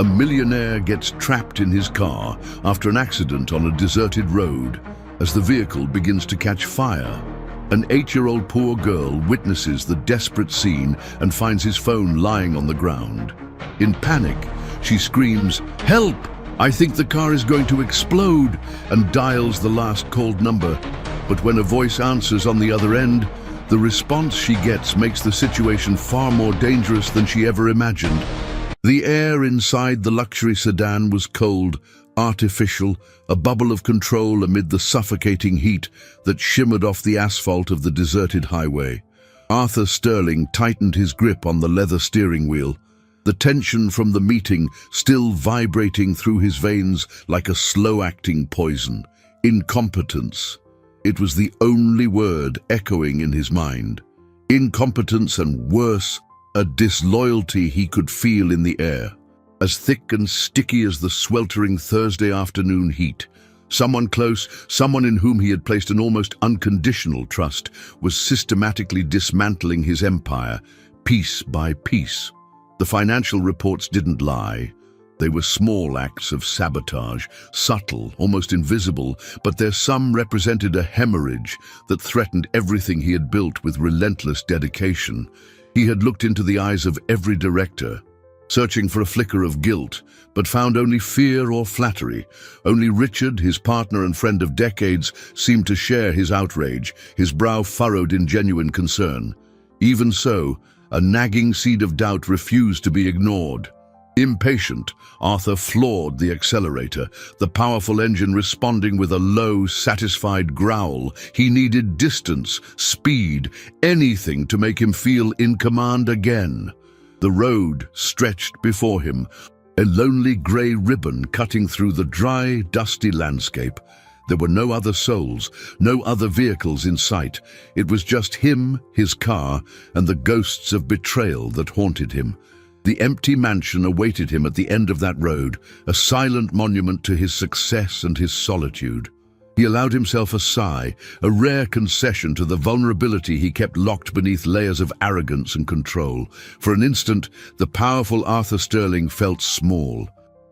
A millionaire gets trapped in his car after an accident on a deserted road as the vehicle begins to catch fire. An 8-year-old poor girl witnesses the desperate scene and finds his phone lying on the ground. In panic, she screams, "Help! I think the car is going to explode," and dials the last called number. But when a voice answers on the other end, the response she gets makes the situation far more dangerous than she ever imagined. The air inside the luxury sedan was cold, artificial, a bubble of control amid the suffocating heat that shimmered off the asphalt of the deserted highway. Arthur Sterling tightened his grip on the leather steering wheel, the tension from the meeting still vibrating through his veins like a slow-acting poison. Incompetence. It was the only word echoing in his mind. Incompetence, and worse, a disloyalty he could feel in the air, as thick and sticky as the sweltering Thursday afternoon heat. Someone close, someone in whom he had placed an almost unconditional trust, was systematically dismantling his empire, piece by piece. The financial reports didn't lie. They were small acts of sabotage, subtle, almost invisible, but their sum represented a hemorrhage that threatened everything he had built with relentless dedication. He had looked into the eyes of every director, searching for a flicker of guilt, but found only fear or flattery. Only Richard, his partner and friend of decades, seemed to share his outrage, his brow furrowed in genuine concern. Even so, a nagging seed of doubt refused to be ignored. Impatient, Arthur floored the accelerator, the powerful engine responding with a low, satisfied growl. He needed distance, speed, anything to make him feel in command again. The road stretched before him, a lonely grey ribbon cutting through the dry, dusty landscape. There were no other souls, no other vehicles in sight. It was just him, his car, and the ghosts of betrayal that haunted him. The empty mansion awaited him at the end of that road, a silent monument to his success and his solitude. He allowed himself a sigh, a rare concession to the vulnerability he kept locked beneath layers of arrogance and control. For an instant, the powerful Arthur Sterling felt small.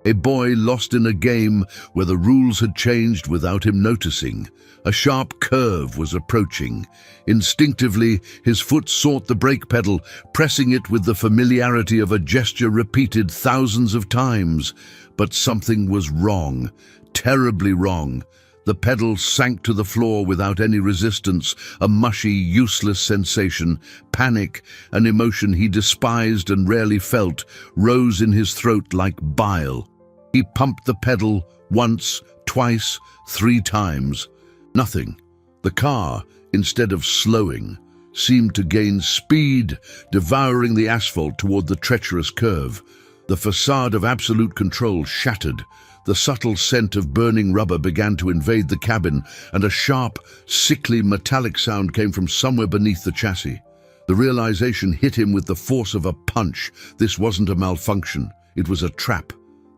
A boy lost in a game where the rules had changed without him noticing. A sharp curve was approaching. Instinctively, his foot sought the brake pedal, pressing it with the familiarity of a gesture repeated thousands of times. But something was wrong, terribly wrong. The pedal sank to the floor without any resistance, a mushy, useless sensation. Panic, an emotion he despised and rarely felt, rose in his throat like bile. He pumped the pedal once, twice, 3 times. Nothing. The car, instead of slowing, seemed to gain speed, devouring the asphalt toward the treacherous curve. The facade of absolute control shattered. The subtle scent of burning rubber began to invade the cabin, and a sharp, sickly metallic sound came from somewhere beneath the chassis. The realization hit him with the force of a punch. This wasn't a malfunction. It was a trap.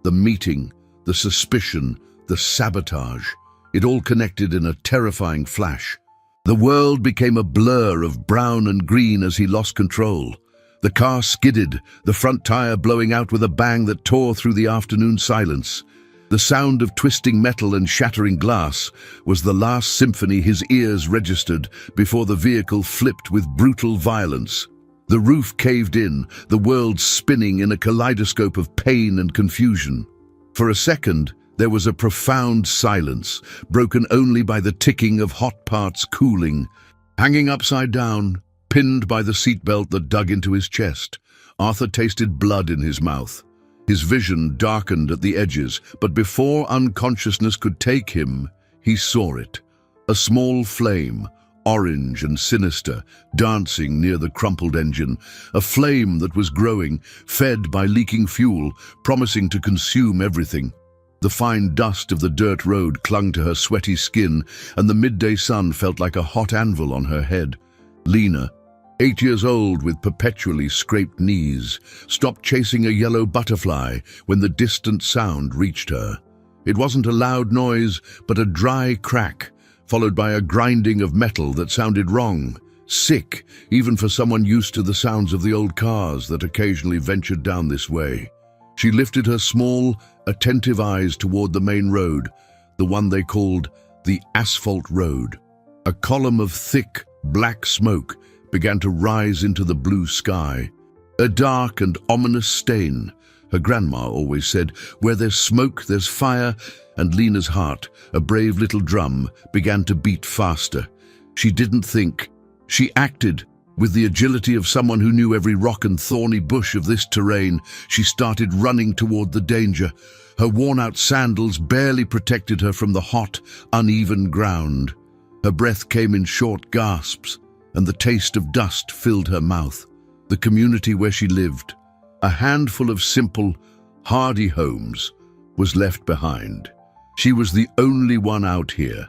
The meeting, the suspicion, the sabotage. It all connected in a terrifying flash. The world became a blur of brown and green as he lost control. The car skidded, the front tire blowing out with a bang that tore through the afternoon silence. The sound of twisting metal and shattering glass was the last symphony his ears registered before the vehicle flipped with brutal violence. The roof caved in, the world spinning in a kaleidoscope of pain and confusion. For a second, there was a profound silence, broken only by the ticking of hot parts cooling. Hanging upside down, pinned by the seatbelt that dug into his chest, Arthur tasted blood in his mouth. His vision darkened at the edges, but before unconsciousness could take him, he saw it. A small flame, orange and sinister, dancing near the crumpled engine, a flame that was growing, fed by leaking fuel, promising to consume everything. The fine dust of the dirt road clung to her sweaty skin, and the midday sun felt like a hot anvil on her head. Lena, 8 years old with perpetually scraped knees, stopped chasing a yellow butterfly when the distant sound reached her. It wasn't a loud noise, but a dry crack, followed by a grinding of metal that sounded wrong, sick, even for someone used to the sounds of the old cars that occasionally ventured down this way. She lifted her small, attentive eyes toward the main road, the one they called the asphalt road. A column of thick, black smoke began to rise into the blue sky. A dark and ominous stain. Her grandma always said, "Where there's smoke, there's fire," and Lena's heart, a brave little drum, began to beat faster. She didn't think. She acted. With the agility of someone who knew every rock and thorny bush of this terrain, she started running toward the danger. Her worn-out sandals barely protected her from the hot, uneven ground. Her breath came in short gasps, and the taste of dust filled her mouth. The community where she lived, a handful of simple, hardy homes, was left behind. She was the only one out here,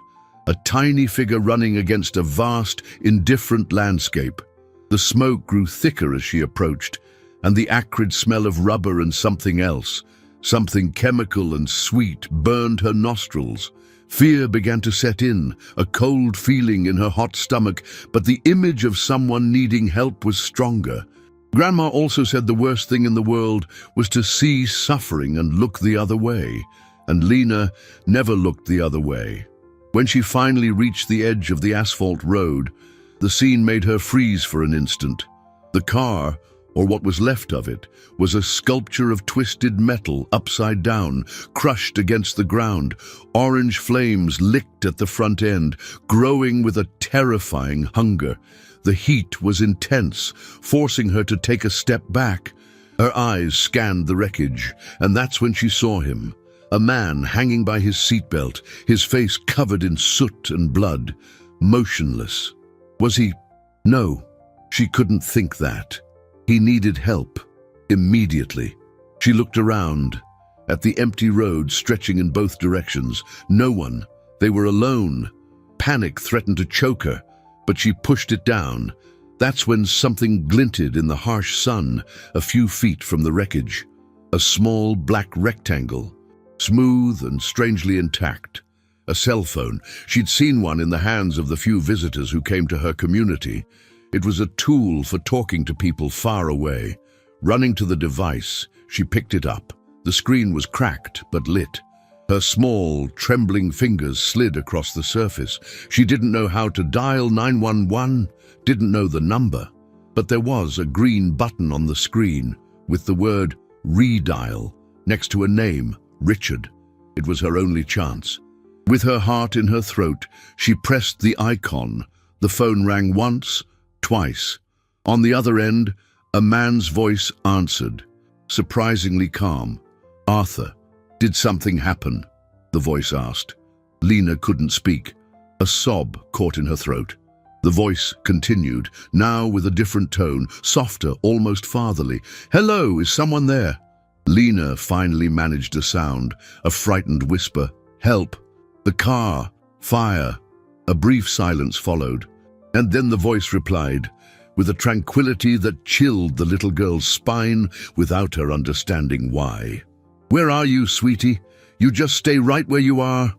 a tiny figure running against a vast, indifferent landscape. The smoke grew thicker as she approached, and the acrid smell of rubber and something else, something chemical and sweet, burned her nostrils. Fear began to set in, a cold feeling in her hot stomach, but the image of someone needing help was stronger. Grandma also said the worst thing in the world was to see suffering and look the other way, and Lena never looked the other way. When she finally reached the edge of the asphalt road, the scene made her freeze for an instant. The car, or what was left of it, was a sculpture of twisted metal upside down, crushed against the ground. Orange flames licked at the front end, growing with a terrifying hunger. The heat was intense, forcing her to take a step back. Her eyes scanned the wreckage, and that's when she saw him. A man hanging by his seatbelt, his face covered in soot and blood, motionless. Was he? No, she couldn't think that. He needed help, immediately. She looked around, at the empty road stretching in both directions. No one. They were alone. Panic threatened to choke her, but she pushed it down. That's when something glinted in the harsh sun, a few feet from the wreckage. A small black rectangle, smooth and strangely intact. A cell phone. She'd seen one in the hands of the few visitors who came to her community. It was a tool for talking to people far away. Running to the device, she picked it up. The screen was cracked but lit. Her small, trembling fingers slid across the surface. She didn't know how to dial 911, didn't know the number. But there was a green button on the screen with the word "redial" next to a name, Richard. It was her only chance. With her heart in her throat, she pressed the icon. The phone rang once, twice. On the other end, a man's voice answered, surprisingly calm. "Arthur, did something happen?" the voice asked. Lena couldn't speak. A sob caught in her throat. The voice continued, now with a different tone, softer, almost fatherly. "Hello, is someone there?" Lena finally managed a sound, a frightened whisper. "Help! The car! Fire!" A brief silence followed, and then the voice replied, with a tranquility that chilled the little girl's spine without her understanding why. "Where are you, sweetie? You just stay right where you are.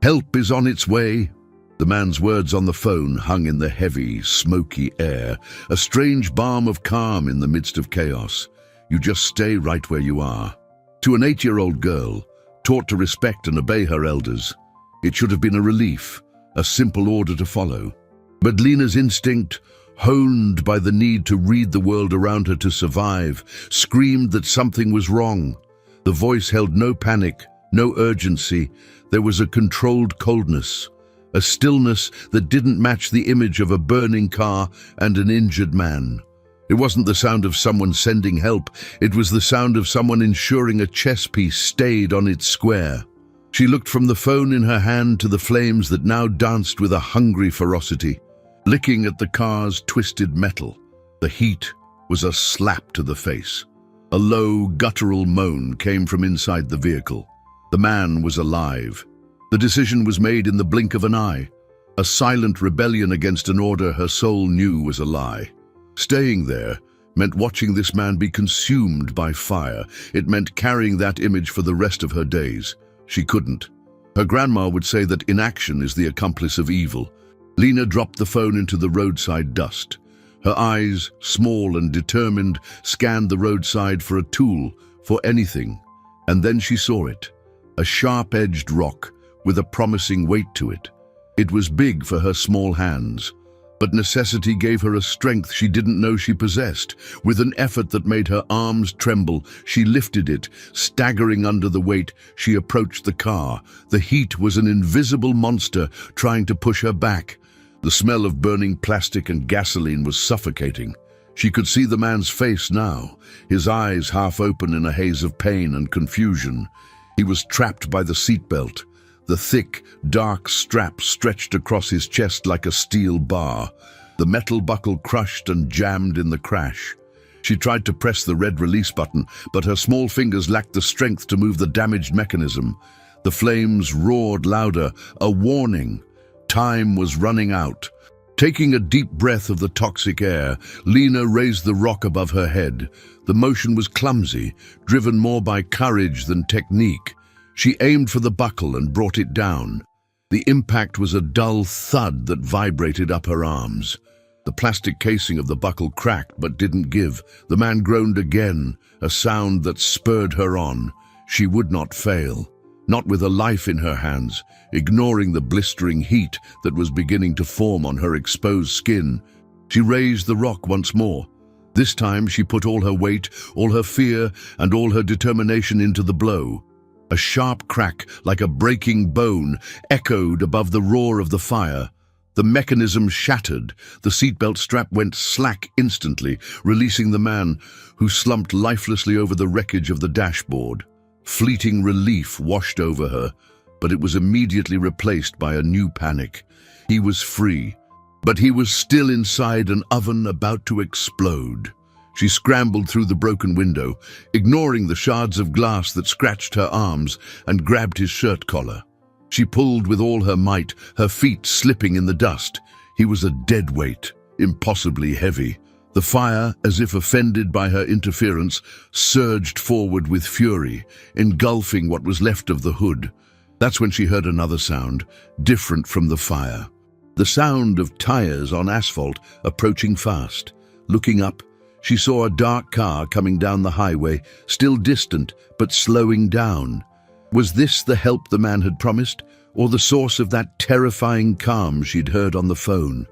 Help is on its way." The man's words on the phone hung in the heavy, smoky air, a strange balm of calm in the midst of chaos. "You just stay right where you are." To an 8-year-old girl, taught to respect and obey her elders, it should have been a relief, a simple order to follow. But Lena's instinct, honed by the need to read the world around her to survive, screamed that something was wrong. The voice held no panic, no urgency. There was a controlled coldness, a stillness that didn't match the image of a burning car and an injured man. It wasn't the sound of someone sending help. It was the sound of someone ensuring a chess piece stayed on its square. She looked from the phone in her hand to the flames that now danced with a hungry ferocity, licking at the car's twisted metal. The heat was a slap to the face. A low, guttural moan came from inside the vehicle. The man was alive. The decision was made in the blink of an eye, a silent rebellion against an order her soul knew was a lie. Staying there meant watching this man be consumed by fire. It meant carrying that image for the rest of her days. She couldn't. Her grandma would say that inaction is the accomplice of evil. Lena dropped the phone into the roadside dust. Her eyes, small and determined, scanned the roadside for a tool, for anything, and then she saw it, a sharp-edged rock with a promising weight to it. It was big for her small hands, but necessity gave her a strength she didn't know she possessed. With an effort that made her arms tremble, she lifted it. Staggering under the weight, she approached the car. The heat was an invisible monster trying to push her back. The smell of burning plastic and gasoline was suffocating. She could see the man's face now, his eyes half open in a haze of pain and confusion. He was trapped by the seatbelt. The thick, dark strap stretched across his chest like a steel bar. The metal buckle crushed and jammed in the crash. She tried to press the red release button, but her small fingers lacked the strength to move the damaged mechanism. The flames roared louder, a warning. Time was running out. Taking a deep breath of the toxic air, Lena raised the rock above her head. The motion was clumsy, driven more by courage than technique. She aimed for the buckle and brought it down. The impact was a dull thud that vibrated up her arms. The plastic casing of the buckle cracked but didn't give. The man groaned again, a sound that spurred her on. She would not fail, not with a life in her hands. Ignoring the blistering heat that was beginning to form on her exposed skin, she raised the rock once more. This time she put all her weight, all her fear, and all her determination into the blow. A sharp crack, like a breaking bone, echoed above the roar of the fire. The mechanism shattered. The seatbelt strap went slack instantly, releasing the man, who slumped lifelessly over the wreckage of the dashboard. Fleeting relief washed over her, but it was immediately replaced by a new panic. He was free, but he was still inside an oven about to explode. She scrambled through the broken window, ignoring the shards of glass that scratched her arms, and grabbed his shirt collar. She pulled with all her might, her feet slipping in the dust. He was a dead weight, impossibly heavy. The fire, as if offended by her interference, surged forward with fury, engulfing what was left of the hood. That's when she heard another sound, different from the fire. The sound of tires on asphalt approaching fast. Looking up, she saw a dark car coming down the highway, still distant, but slowing down. Was this the help the man had promised, or the source of that terrifying calm she'd heard on the phone?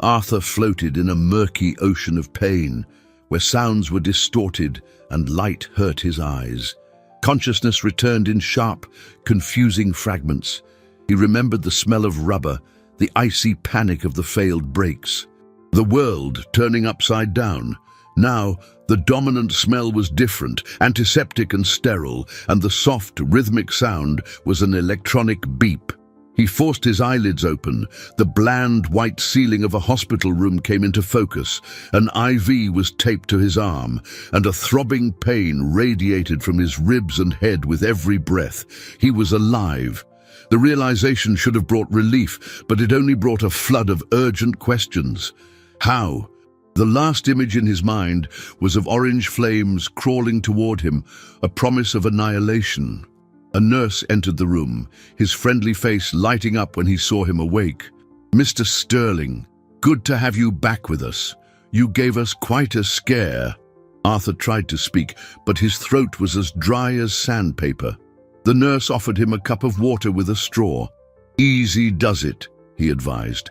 Arthur floated in a murky ocean of pain, where sounds were distorted and light hurt his eyes. Consciousness returned in sharp, confusing fragments. He remembered the smell of rubber, the icy panic of the failed brakes. The world turning upside down. Now, the dominant smell was different, antiseptic and sterile, and the soft, rhythmic sound was an electronic beep. He forced his eyelids open. The bland, white ceiling of a hospital room came into focus. An IV was taped to his arm, and a throbbing pain radiated from his ribs and head with every breath. He was alive. The realization should have brought relief, but it only brought a flood of urgent questions. How? The last image in his mind was of orange flames crawling toward him, a promise of annihilation. A nurse entered the room, his friendly face lighting up when he saw him awake. "Mr. Sterling, good to have you back with us. You gave us quite a scare." Arthur tried to speak, but his throat was as dry as sandpaper. The nurse offered him a cup of water with a straw. "Easy does it," he advised.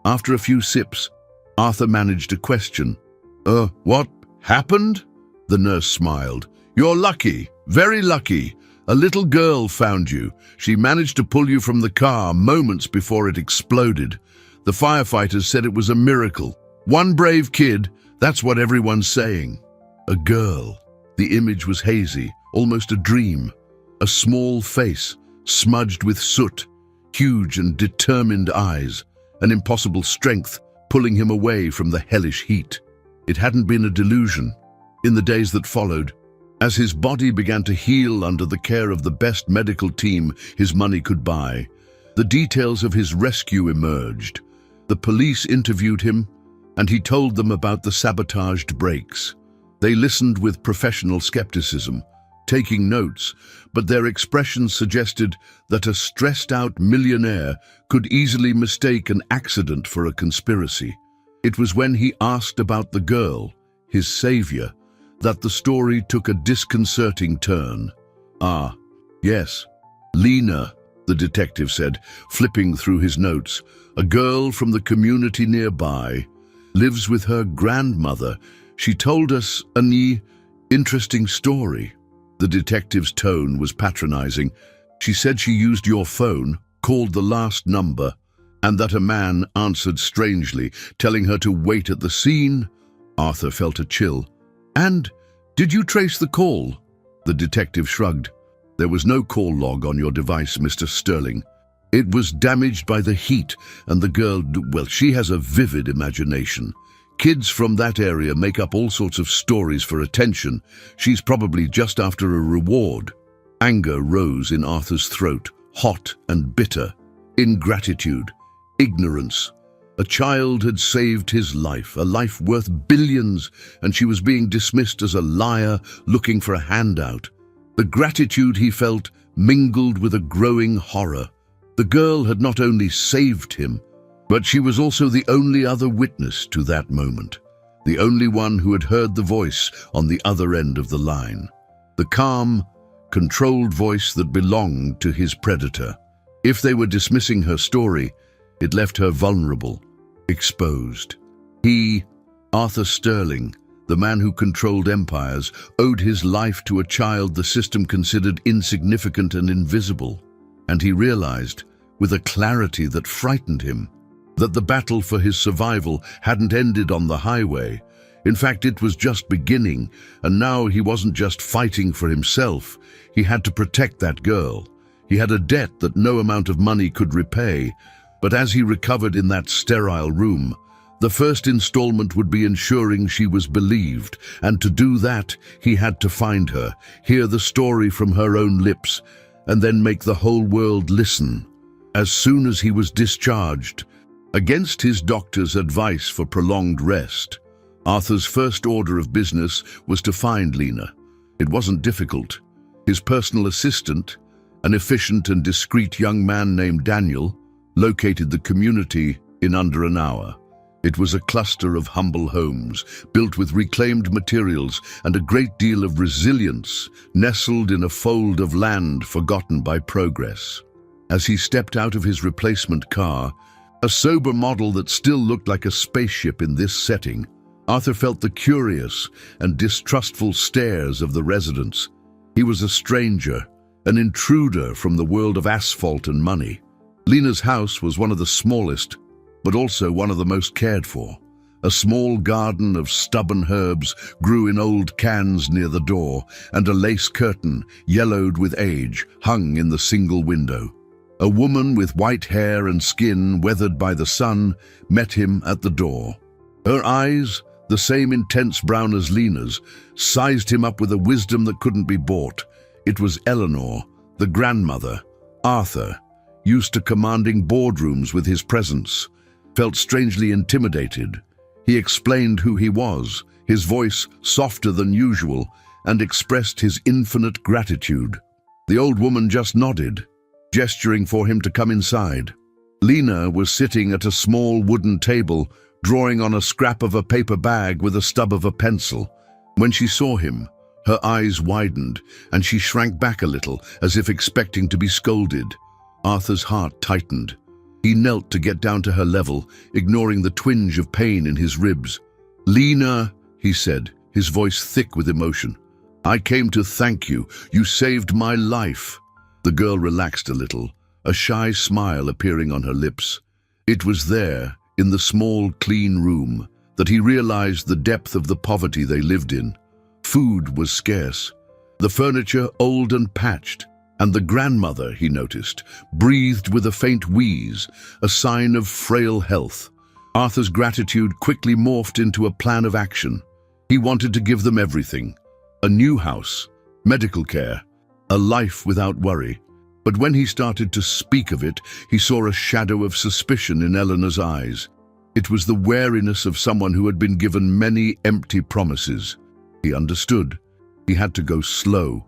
After a few sips, Arthur managed a question. What happened?" The nurse smiled. "You're lucky, very lucky. A little girl found you. She managed to pull you from the car moments before it exploded. The firefighters said it was a miracle. One brave kid, that's what everyone's saying." A girl. The image was hazy, almost a dream. A small face, smudged with soot, huge and determined eyes, an impossible strength pulling him away from the hellish heat. It hadn't been a delusion. In the days that followed, as his body began to heal under the care of the best medical team his money could buy, the details of his rescue emerged. The police interviewed him, and he told them about the sabotaged brakes. They listened with professional skepticism, taking notes, but their expressions suggested that a stressed-out millionaire could easily mistake an accident for a conspiracy. It was when he asked about the girl, his savior, that the story took a disconcerting turn. "Ah, yes, Lena," the detective said, flipping through his notes. "A girl from the community nearby, lives with her grandmother. She told us an interesting story." The detective's tone was patronizing. "She said she used your phone, called the last number, and that a man answered strangely, telling her to wait at the scene." Arthur felt a chill. "And did you trace the call?" The detective shrugged. "There was no call log on your device, Mr. Sterling. It was damaged by the heat, and the girl, well, she has a vivid imagination. Kids from that area make up all sorts of stories for attention. She's probably just after a reward." Anger rose in Arthur's throat, hot and bitter. Ingratitude, ignorance. A child had saved his life, a life worth billions, and she was being dismissed as a liar looking for a handout. The gratitude he felt mingled with a growing horror. The girl had not only saved him, but she was also the only other witness to that moment, the only one who had heard the voice on the other end of the line, the calm, controlled voice that belonged to his predator. If they were dismissing her story, it left her vulnerable, exposed. He, Arthur Sterling, the man who controlled empires, owed his life to a child the system considered insignificant and invisible. And he realized, with a clarity that frightened him, that the battle for his survival hadn't ended on the highway. In fact, it was just beginning, and now he wasn't just fighting for himself. He had to protect that girl. He had a debt that no amount of money could repay. But as he recovered in that sterile room, the first installment would be ensuring she was believed, and to do that, he had to find her, hear the story from her own lips, and then make the whole world listen. As soon as he was discharged, against his doctor's advice for prolonged rest, Arthur's first order of business was to find Lena. It wasn't difficult. His personal assistant, an efficient and discreet young man named Daniel, located the community in under an hour. It was a cluster of humble homes, built with reclaimed materials and a great deal of resilience, nestled in a fold of land forgotten by progress. As he stepped out of his replacement car, a sober model that still looked like a spaceship in this setting, Arthur felt the curious and distrustful stares of the residents. He was a stranger, an intruder from the world of asphalt and money. Lena's house was one of the smallest, but also one of the most cared for. A small garden of stubborn herbs grew in old cans near the door, and a lace curtain, yellowed with age, hung in the single window. A woman with white hair and skin weathered by the sun met him at the door. Her eyes, the same intense brown as Lena's, sized him up with a wisdom that couldn't be bought. It was Eleanor, the grandmother. Arthur, used to commanding boardrooms with his presence, felt strangely intimidated. He explained who he was, his voice softer than usual, and expressed his infinite gratitude. The old woman just nodded, gesturing for him to come inside. Lena was sitting at a small wooden table, drawing on a scrap of a paper bag with a stub of a pencil. When she saw him, her eyes widened, and she shrank back a little, as if expecting to be scolded. Arthur's heart tightened. He knelt to get down to her level, ignoring the twinge of pain in his ribs. "Lena," he said, his voice thick with emotion, "I came to thank you. You saved my life." The girl relaxed a little, a shy smile appearing on her lips. It was there, in the small, clean room, that he realized the depth of the poverty they lived in. Food was scarce, the furniture old and patched, and the grandmother, he noticed, breathed with a faint wheeze, a sign of frail health. Arthur's gratitude quickly morphed into a plan of action. He wanted to give them everything: a new house, medical care, a life without worry. But when he started to speak of it, he saw a shadow of suspicion in Eleanor's eyes. It was the wariness of someone who had been given many empty promises. He understood. He had to go slow,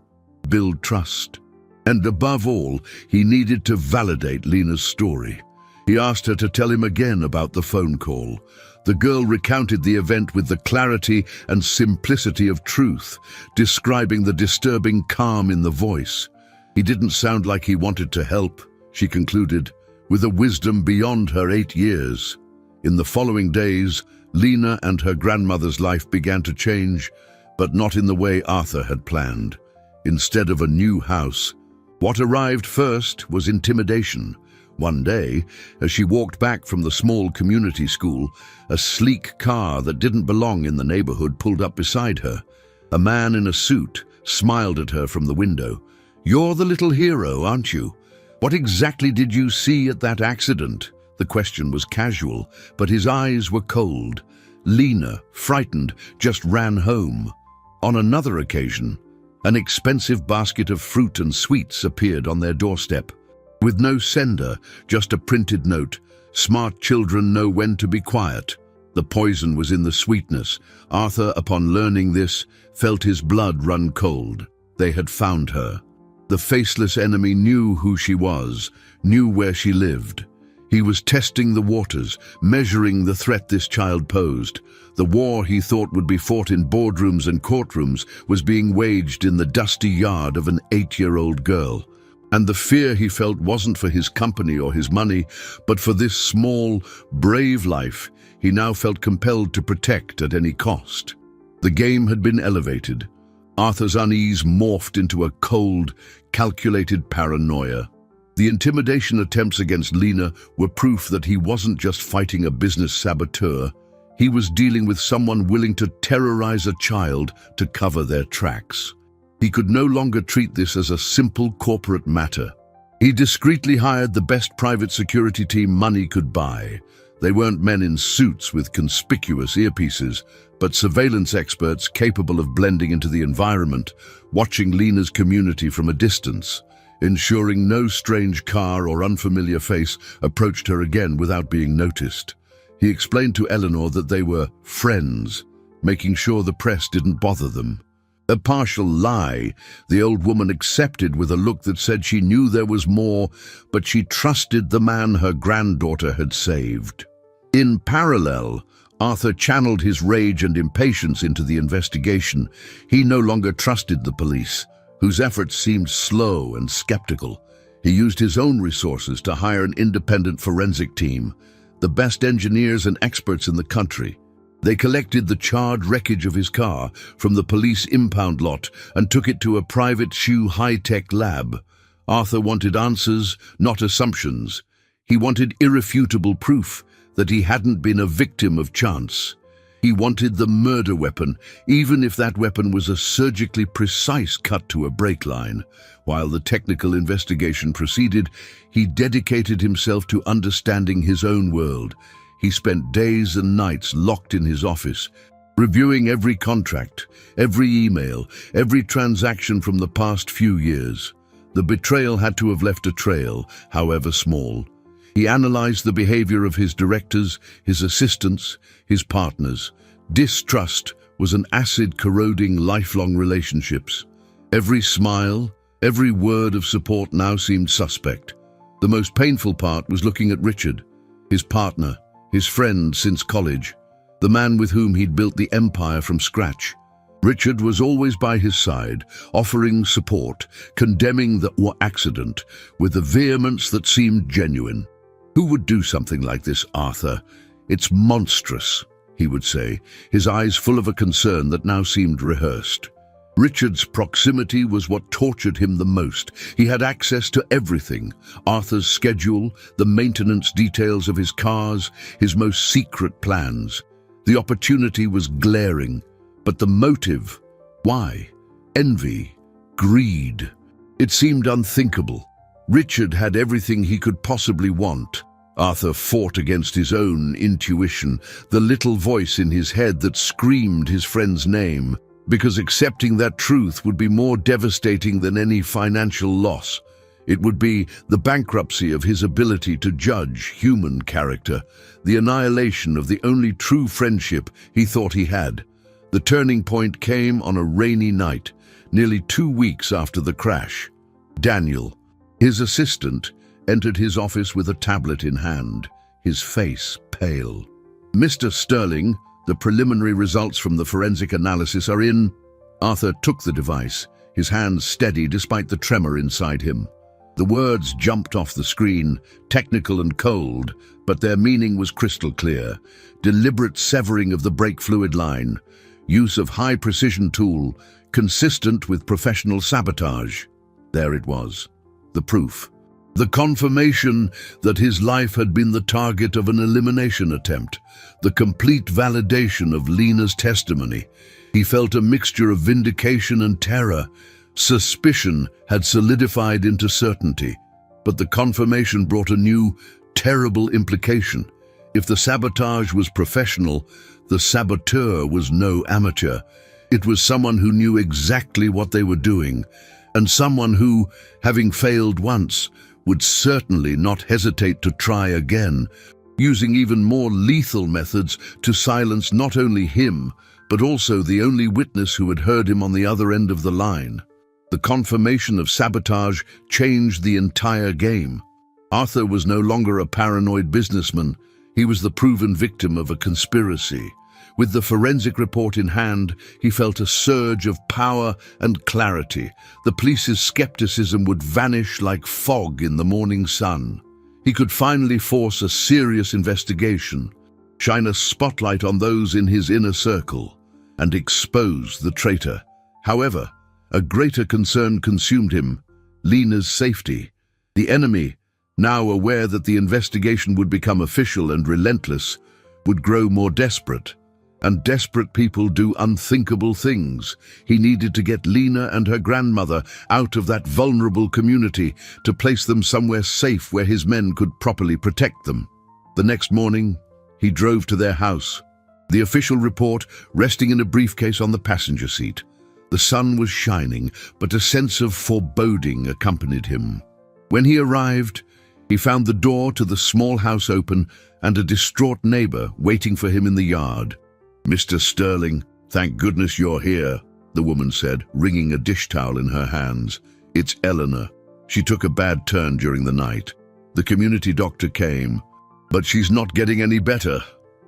build trust. And above all, he needed to validate Lena's story. He asked her to tell him again about the phone call, The girl recounted the event with the clarity and simplicity of truth, describing the disturbing calm in the voice. "He didn't sound like he wanted to help," she concluded, with a wisdom beyond her 8 years. In the following days, Lena and her grandmother's life began to change, but not in the way Arthur had planned. Instead of a new house, what arrived first was intimidation. One day, as she walked back from the small community school, a sleek car that didn't belong in the neighborhood pulled up beside her. A man in a suit smiled at her from the window. "You're the little hero, aren't you? What exactly did you see at that accident?" The question was casual, but his eyes were cold. Lena, frightened, just ran home. On another occasion, an expensive basket of fruit and sweets appeared on their doorstep. With no sender, just a printed note, "Smart children know when to be quiet." The poison was in the sweetness. Arthur, upon learning this, felt his blood run cold. They had found her. The faceless enemy knew who she was, knew where she lived. He was testing the waters, measuring the threat this child posed. The war he thought would be fought in boardrooms and courtrooms was being waged in the dusty yard of an 8-year-old girl. And the fear he felt wasn't for his company or his money, but for this small, brave life he now felt compelled to protect at any cost. The game had been elevated. Arthur's unease morphed into a cold, calculated paranoia. The intimidation attempts against Lena were proof that he wasn't just fighting a business saboteur. He was dealing with someone willing to terrorize a child to cover their tracks. He could no longer treat this as a simple corporate matter. He discreetly hired the best private security team money could buy. They weren't men in suits with conspicuous earpieces, but surveillance experts capable of blending into the environment, watching Lena's community from a distance, ensuring no strange car or unfamiliar face approached her again without being noticed. He explained to Eleanor that they were friends, making sure the press didn't bother them. A partial lie, the old woman accepted with a look that said she knew there was more, but she trusted the man her granddaughter had saved. In parallel, Arthur channeled his rage and impatience into the investigation. He no longer trusted the police, whose efforts seemed slow and skeptical. He used his own resources to hire an independent forensic team, the best engineers and experts in the country. They collected the charred wreckage of his car from the police impound lot and took it to a private shoe high-tech lab. Arthur wanted answers, not assumptions. He wanted irrefutable proof that he hadn't been a victim of chance. He wanted the murder weapon, even if that weapon was a surgically precise cut to a brake line. While the technical investigation proceeded, he dedicated himself to understanding his own world. He spent days and nights locked in his office, reviewing every contract, every email, every transaction from the past few years. The betrayal had to have left a trail, however small. He analyzed the behavior of his directors, his assistants, his partners. Distrust was an acid-corroding lifelong relationships. Every smile, every word of support now seemed suspect. The most painful part was looking at Richard, his partner, his friend since college, the man with whom he'd built the empire from scratch. Richard was always by his side, offering support, condemning the accident with a vehemence that seemed genuine. "Who would do something like this, Arthur? It's monstrous," he would say, his eyes full of a concern that now seemed rehearsed. Richard's proximity was what tortured him the most. He had access to everything: Arthur's schedule, the maintenance details of his cars, his most secret plans. The opportunity was glaring, but the motive, why? Envy, greed. It seemed unthinkable. Richard had everything he could possibly want. Arthur fought against his own intuition, the little voice in his head that screamed his friend's name, because accepting that truth would be more devastating than any financial loss. It would be the bankruptcy of his ability to judge human character, the annihilation of the only true friendship he thought he had. The turning point came on a rainy night, nearly 2 weeks after the crash. Daniel, his assistant, entered his office with a tablet in hand, his face pale. Mr. Sterling, the preliminary results from the forensic analysis are in. Arthur took the device, his hands steady despite the tremor inside him. The words jumped off the screen, technical and cold, but their meaning was crystal clear. Deliberate severing of the brake fluid line, use of high-precision tool, consistent with professional sabotage. There it was, the proof. The confirmation that his life had been the target of an elimination attempt, the complete validation of Lena's testimony. He felt a mixture of vindication and terror. Suspicion had solidified into certainty, but the confirmation brought a new, terrible implication. If the sabotage was professional, the saboteur was no amateur. It was someone who knew exactly what they were doing, and someone who, having failed once, would certainly not hesitate to try again, using even more lethal methods to silence not only him, but also the only witness who had heard him on the other end of the line. The confirmation of sabotage changed the entire game. Arthur was no longer a paranoid businessman. He was the proven victim of a conspiracy. With the forensic report in hand, he felt a surge of power and clarity. The police's skepticism would vanish like fog in the morning sun. He could finally force a serious investigation, shine a spotlight on those in his inner circle, and expose the traitor. However, a greater concern consumed him: Lena's safety. The enemy, now aware that the investigation would become official and relentless, would grow more desperate. And desperate people do unthinkable things. He needed to get Lena and her grandmother out of that vulnerable community, to place them somewhere safe where his men could properly protect them. The next morning, he drove to their house, the official report resting in a briefcase on the passenger seat. The sun was shining, but a sense of foreboding accompanied him. When he arrived, he found the door to the small house open and a distraught neighbor waiting for him in the yard. "Mr. Sterling, thank goodness you're here," the woman said, wringing a dish towel in her hands. "It's Eleanor. She took a bad turn during the night. The community doctor came, but she's not getting any better."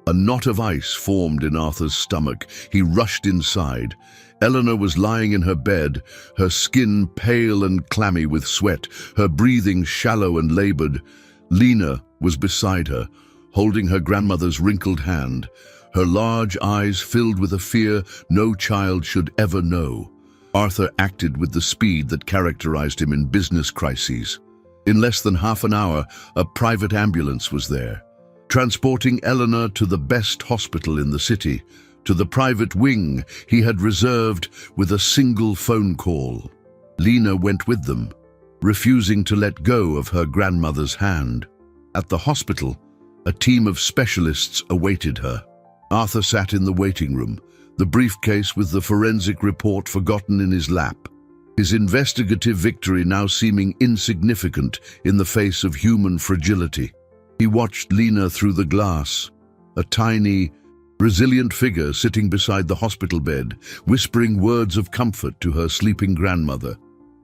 A knot of ice formed in Arthur's stomach. He rushed inside. Eleanor was lying in her bed, her skin pale and clammy with sweat, her breathing shallow and labored. Lena was beside her, holding her grandmother's wrinkled hand, her large eyes filled with a fear no child should ever know. Arthur acted with the speed that characterized him in business crises. In less than half an hour, a private ambulance was there, transporting Eleanor to the best hospital in the city, to the private wing he had reserved with a single phone call. Lena went with them, refusing to let go of her grandmother's hand. At the hospital, a team of specialists awaited her. Arthur sat in the waiting room, the briefcase with the forensic report forgotten in his lap, his investigative victory now seeming insignificant in the face of human fragility. He watched Lena through the glass, a tiny, resilient figure sitting beside the hospital bed, whispering words of comfort to her sleeping grandmother.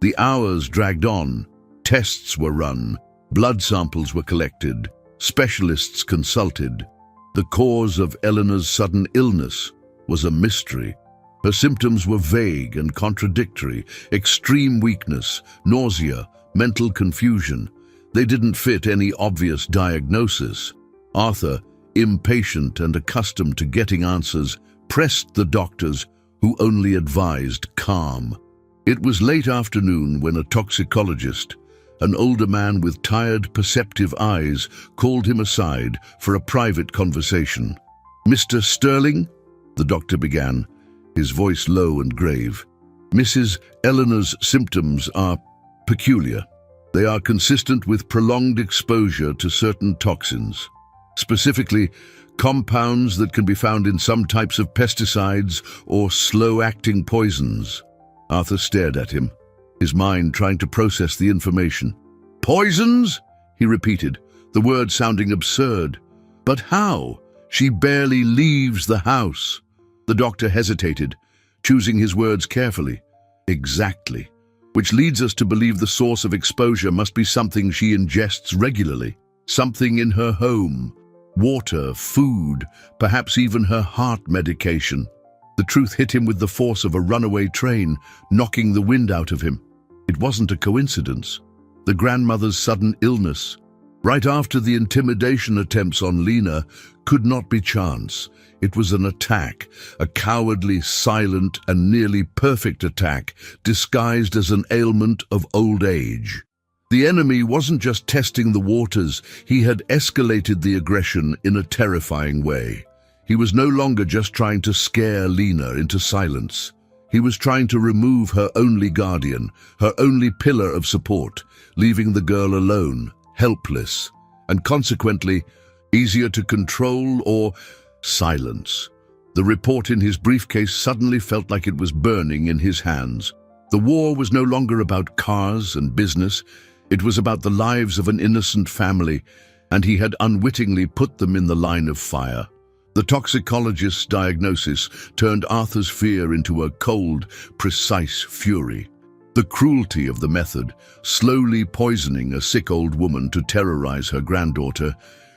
The hours dragged on. Tests were run, blood samples were collected, specialists consulted. The cause of Eleanor's sudden illness was a mystery. Her symptoms were vague and contradictory: extreme weakness, nausea, mental confusion. They didn't fit any obvious diagnosis. Arthur, impatient and accustomed to getting answers, pressed the doctors, who only advised calm. It was late afternoon when a toxicologist, an older man with tired, perceptive eyes, called him aside for a private conversation. "Mr. Sterling?" the doctor began, his voice low and grave. "Mrs. Eleanor's symptoms are peculiar. They are consistent with prolonged exposure to certain toxins, specifically compounds that can be found in some types of pesticides or slow-acting poisons." Arthur stared at him, his mind trying to process the information. "Poisons?" he repeated, the words sounding absurd. "But how? She barely leaves the house." The doctor hesitated, choosing his words carefully. "Exactly. Which leads us to believe the source of exposure must be something she ingests regularly, something in her home." Water, food, perhaps even her heart medication. The truth hit him with the force of a runaway train, knocking the wind out of him. It wasn't a coincidence. The grandmother's sudden illness, right after the intimidation attempts on Lena, could not be chance. It was an attack, a cowardly, silent, and nearly perfect attack, disguised as an ailment of old age. The enemy wasn't just testing the waters, he had escalated the aggression in a terrifying way. He was no longer just trying to scare Lena into silence. He was trying to remove her only guardian, her only pillar of support, leaving the girl alone, helpless, and consequently, easier to control or silence. The report in his briefcase suddenly felt like it was burning in his hands. The war was no longer about cars and business. It was about the lives of an innocent family, and he had unwittingly put them in the line of fire. The toxicologist's diagnosis turned Arthur's fear into a cold, precise fury. The cruelty of the method, slowly poisoning a sick old woman to terrorize her granddaughter,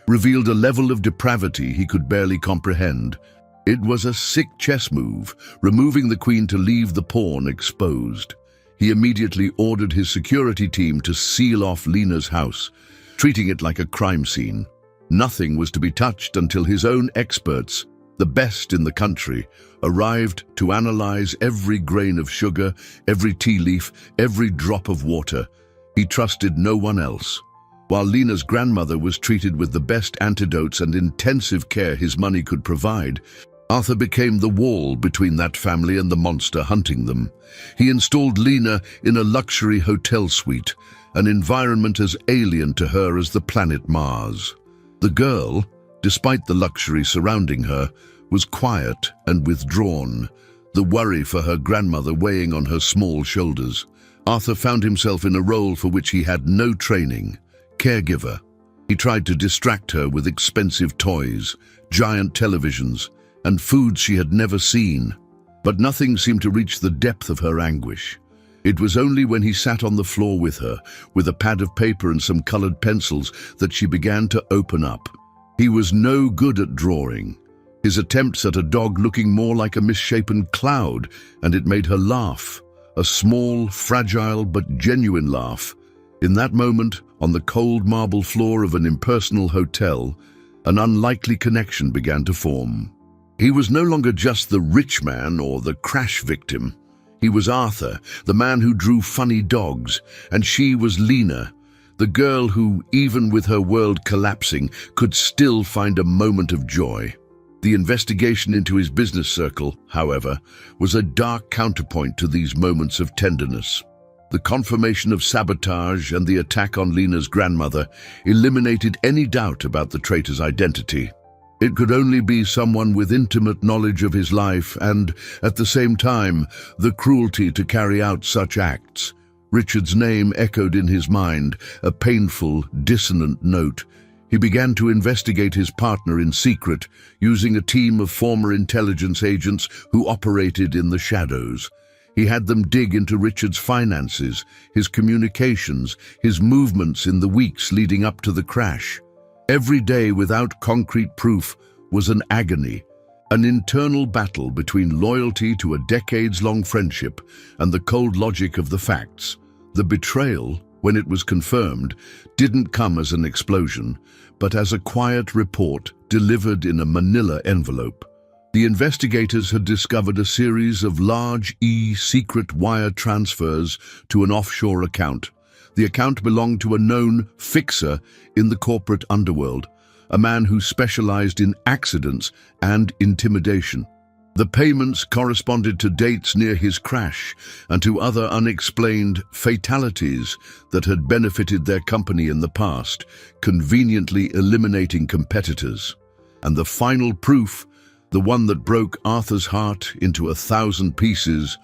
revealed a level of depravity he could barely comprehend. It was a sick chess move, removing the queen to leave the pawn exposed. He immediately ordered his security team to seal off Lena's house, treating it like a crime scene. Nothing was to be touched until his own experts, the best in the country, arrived to analyze every grain of sugar, every tea leaf, every drop of water. He trusted no one else. While Lena's grandmother was treated with the best antidotes and intensive care his money could provide, Arthur became the wall between that family and the monster hunting them. He installed Lena in a luxury hotel suite, an environment as alien to her as the planet Mars. The girl, despite the luxury surrounding her, was quiet and withdrawn, the worry for her grandmother weighing on her small shoulders. Arthur found himself in a role for which he had no training: caregiver. He tried to distract her with expensive toys, giant televisions, and foods she had never seen. But nothing seemed to reach the depth of her anguish. It was only when he sat on the floor with her, with a pad of paper and some colored pencils, that she began to open up. He was no good at drawing. His attempts at a dog looking more like a misshapen cloud, and it made her laugh. A small, fragile, but genuine laugh. In that moment, on the cold marble floor of an impersonal hotel, an unlikely connection began to form. He was no longer just the rich man or the crash victim. He was Arthur, the man who drew funny dogs, and she was Lena, the girl who, even with her world collapsing, could still find a moment of joy. The investigation into his business circle, however, was a dark counterpoint to these moments of tenderness. The confirmation of sabotage and the attack on Lena's grandmother eliminated any doubt about the traitor's identity. It could only be someone with intimate knowledge of his life and, at the same time, the cruelty to carry out such acts. Richard's name echoed in his mind, a painful, dissonant note. He began to investigate his partner in secret, using a team of former intelligence agents who operated in the shadows. He had them dig into Richard's finances, his communications, his movements in the weeks leading up to the crash. Every day without concrete proof was an agony, an internal battle between loyalty to a decades-long friendship and the cold logic of the facts. The betrayal, when it was confirmed, didn't come as an explosion, but as a quiet report delivered in a manila envelope. The investigators had discovered a series of large secret wire transfers to an offshore account. The account belonged to a known fixer in the corporate underworld, a man who specialized in accidents and intimidation. The payments corresponded to dates near his crash and to other unexplained fatalities that had benefited their company in the past, conveniently eliminating competitors. And the final proof, the one that broke Arthur's heart into 1,000 pieces,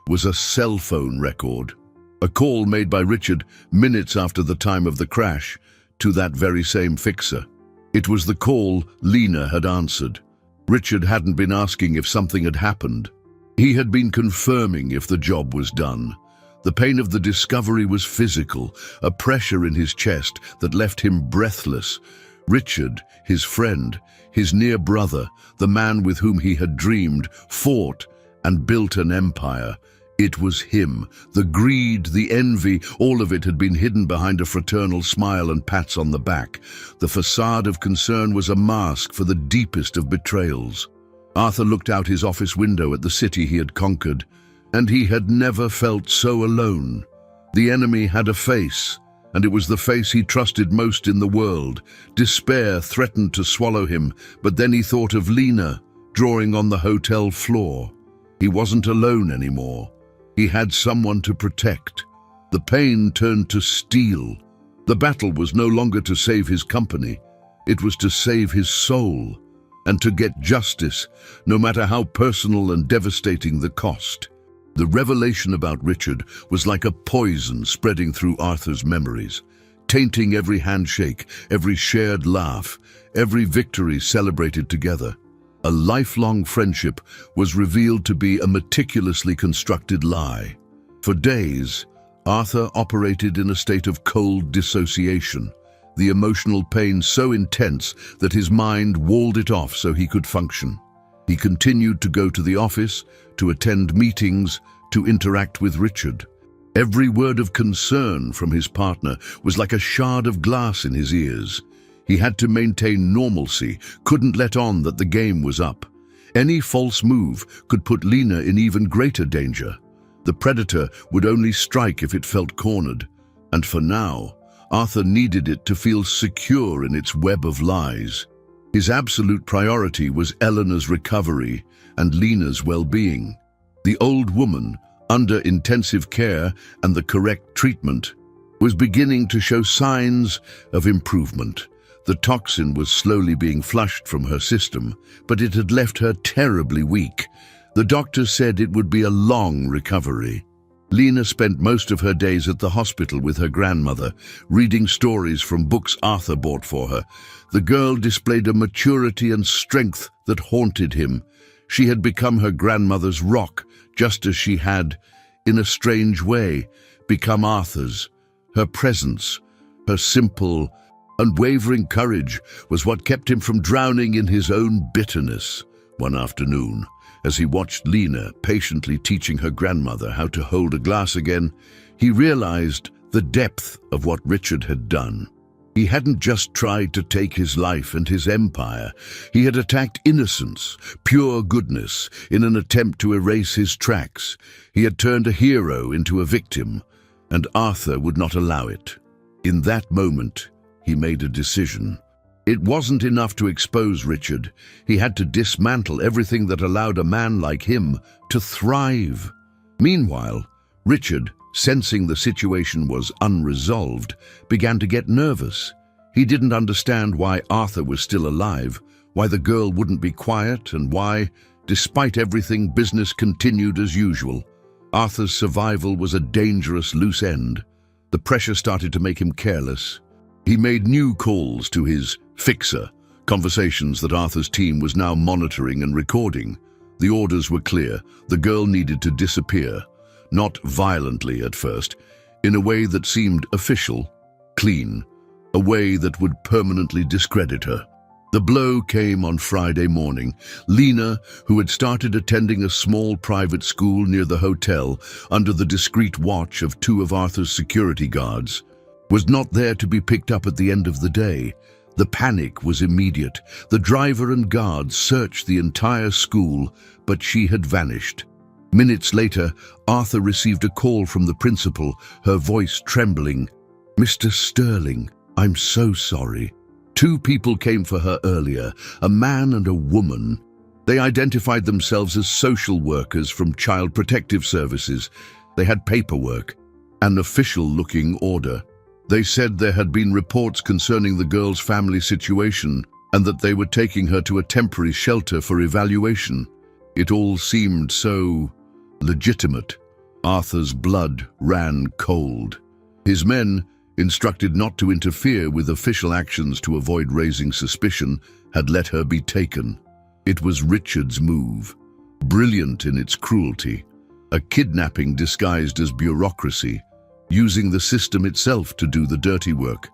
was a cell phone record. A call made by Richard minutes after the time of the crash to that very same fixer. It was the call Lena had answered. Richard hadn't been asking if something had happened. He had been confirming if the job was done. The pain of the discovery was physical, a pressure in his chest that left him breathless. Richard, his friend, his near brother, the man with whom he had dreamed, fought, and built an empire. It was him. The greed, the envy, all of it had been hidden behind a fraternal smile and pats on the back. The facade of concern was a mask for the deepest of betrayals. Arthur looked out his office window at the city he had conquered, and he had never felt so alone. The enemy had a face, and it was the face he trusted most in the world. Despair threatened to swallow him, but then he thought of Lena, drawing on the hotel floor. He wasn't alone anymore. He had someone to protect. The pain turned to steel. The battle was no longer to save his company. It was to save his soul, and to get justice, no matter how personal and devastating the cost. The revelation about Richard was like a poison spreading through Arthur's memories, tainting every handshake, every shared laugh, every victory celebrated together. A lifelong friendship was revealed to be a meticulously constructed lie. For days, Arthur operated in a state of cold dissociation, the emotional pain so intense that his mind walled it off so he could function. He continued to go to the office, to attend meetings, to interact with Richard. Every word of concern from his partner was like a shard of glass in his ears. He had to maintain normalcy, couldn't let on that the game was up. Any false move could put Lena in even greater danger. The predator would only strike if it felt cornered. And for now, Arthur needed it to feel secure in its web of lies. His absolute priority was Eleanor's recovery and Lena's well-being. The old woman, under intensive care and the correct treatment, was beginning to show signs of improvement. The toxin was slowly being flushed from her system, but it had left her terribly weak. The doctor said it would be a long recovery. Lena spent most of her days at the hospital with her grandmother, reading stories from books Arthur bought for her. The girl displayed a maturity and strength that haunted him. She had become her grandmother's rock, just as she had, in a strange way, become Arthur's. Her presence, her simple, unwavering courage was what kept him from drowning in his own bitterness. One afternoon, as he watched Lena patiently teaching her grandmother how to hold a glass again, he realized the depth of what Richard had done. He hadn't just tried to take his life and his empire. He had attacked innocence, pure goodness, in an attempt to erase his tracks. He had turned a hero into a victim, and Arthur would not allow it. In that moment, he made a decision. It wasn't enough to expose Richard. He had to dismantle everything that allowed a man like him to thrive. Meanwhile, Richard, sensing the situation was unresolved, began to get nervous. He didn't understand why Arthur was still alive, why the girl wouldn't be quiet, and why, despite everything, business continued as usual. Arthur's survival was a dangerous loose end. The pressure started to make him careless. He made new calls to his fixer, conversations that Arthur's team was now monitoring and recording. The orders were clear. The girl needed to disappear, not violently at first, in a way that seemed official, clean, a way that would permanently discredit her. The blow came on Friday morning. Lena, who had started attending a small private school near the hotel under the discreet watch of two of Arthur's security guards, was not there to be picked up at the end of the day. The panic was immediate. The driver and guards searched the entire school, but she had vanished. Minutes later, Arthur received a call from the principal, her voice trembling. "Mr. Sterling, I'm so sorry. 2 people came for her earlier, a man and a woman. They identified themselves as social workers from Child Protective Services. They had paperwork, an official-looking order. They said there had been reports concerning the girl's family situation and that they were taking her to a temporary shelter for evaluation. It all seemed so legitimate." Arthur's blood ran cold. His men, instructed not to interfere with official actions to avoid raising suspicion, had let her be taken. It was Richard's move, brilliant in its cruelty, a kidnapping disguised as bureaucracy, using the system itself to do the dirty work.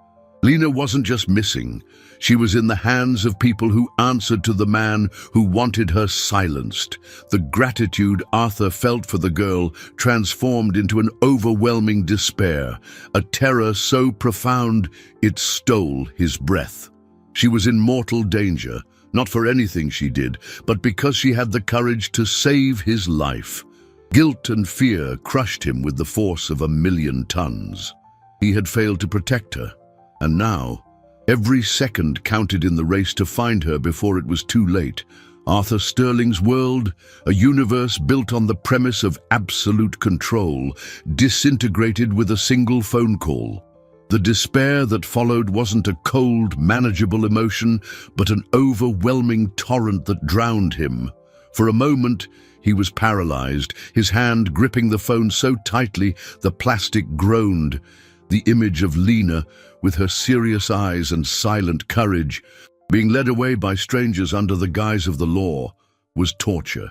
Lena wasn't just missing. She was in the hands of people who answered to the man who wanted her silenced. The gratitude Arthur felt for the girl transformed into an overwhelming despair, a terror so profound it stole his breath. She was in mortal danger, not for anything she did, but because she had the courage to save his life. Guilt and fear crushed him with the force of 1,000,000 tons. He had failed to protect her, and now, every second counted in the race to find her before it was too late. Arthur Sterling's world, a universe built on the premise of absolute control, disintegrated with a single phone call. The despair that followed wasn't a cold, manageable emotion, but an overwhelming torrent that drowned him. For a moment, he was paralyzed, his hand gripping the phone so tightly the plastic groaned. The image of Lena, with her serious eyes and silent courage, being led away by strangers under the guise of the law, was torture.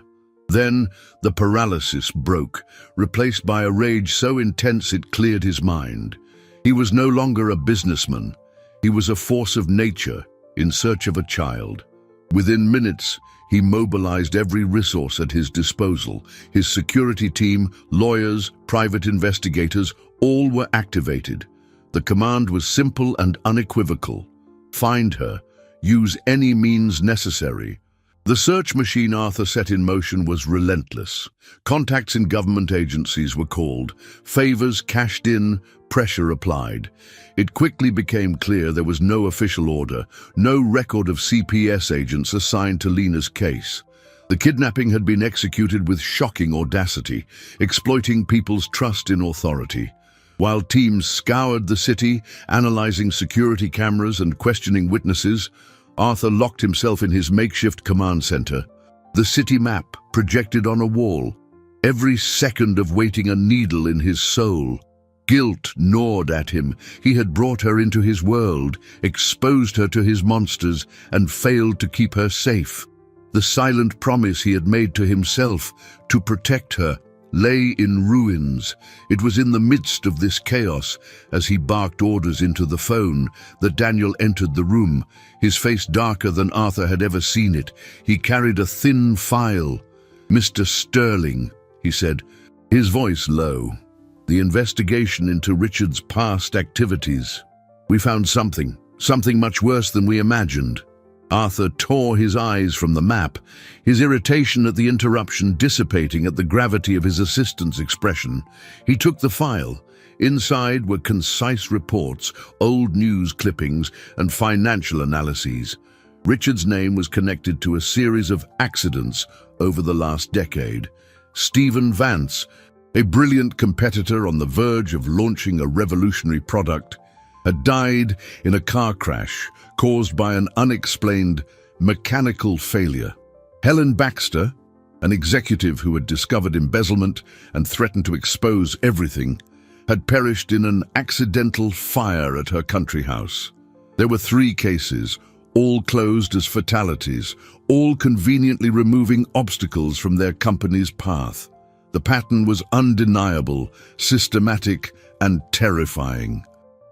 Then the paralysis broke, replaced by a rage so intense it cleared his mind. He was no longer a businessman. He was a force of nature in search of a child. Within minutes, he mobilized every resource at his disposal. His security team, lawyers, private investigators, all were activated. The command was simple and unequivocal. Find her. Use any means necessary. The search machine Arthur set in motion was relentless. Contacts in government agencies were called, favors cashed in, pressure applied. It quickly became clear there was no official order, no record of CPS agents assigned to Lena's case. The kidnapping had been executed with shocking audacity, exploiting people's trust in authority. While teams scoured the city, analyzing security cameras and questioning witnesses, Arthur locked himself in his makeshift command center. The city map projected on a wall, every second of waiting a needle in his soul. Guilt gnawed at him. He had brought her into his world, exposed her to his monsters, and failed to keep her safe. The silent promise he had made to himself to protect her lay in ruins. It was in the midst of this chaos, as he barked orders into the phone, that Daniel entered the room, his face darker than Arthur had ever seen it. He carried a thin file. "Mr. Sterling," he said, his voice low. "The investigation into Richard's past activities. We found something much worse than we imagined." Arthur tore his eyes from the map, his irritation at the interruption dissipating at the gravity of his assistant's expression. He took the file. Inside were concise reports, old news clippings, and financial analyses. Richard's name was connected to a series of accidents over the last decade. Stephen Vance, a brilliant competitor on the verge of launching a revolutionary product, had died in a car crash caused by an unexplained mechanical failure. Helen Baxter, an executive who had discovered embezzlement and threatened to expose everything, had perished in an accidental fire at her country house. There were 3 cases, all closed as fatalities, all conveniently removing obstacles from their company's path. The pattern was undeniable, systematic, and terrifying.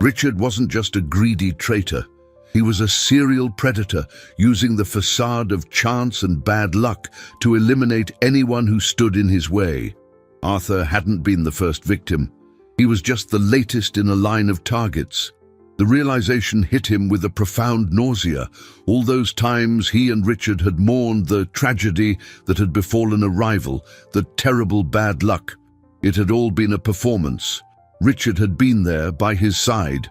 Richard wasn't just a greedy traitor. He was a serial predator, using the facade of chance and bad luck to eliminate anyone who stood in his way. Arthur hadn't been the first victim. He was just the latest in a line of targets. The realization hit him with a profound nausea. All those times he and Richard had mourned the tragedy that had befallen a rival, the terrible bad luck. It had all been a performance. Richard had been there by his side,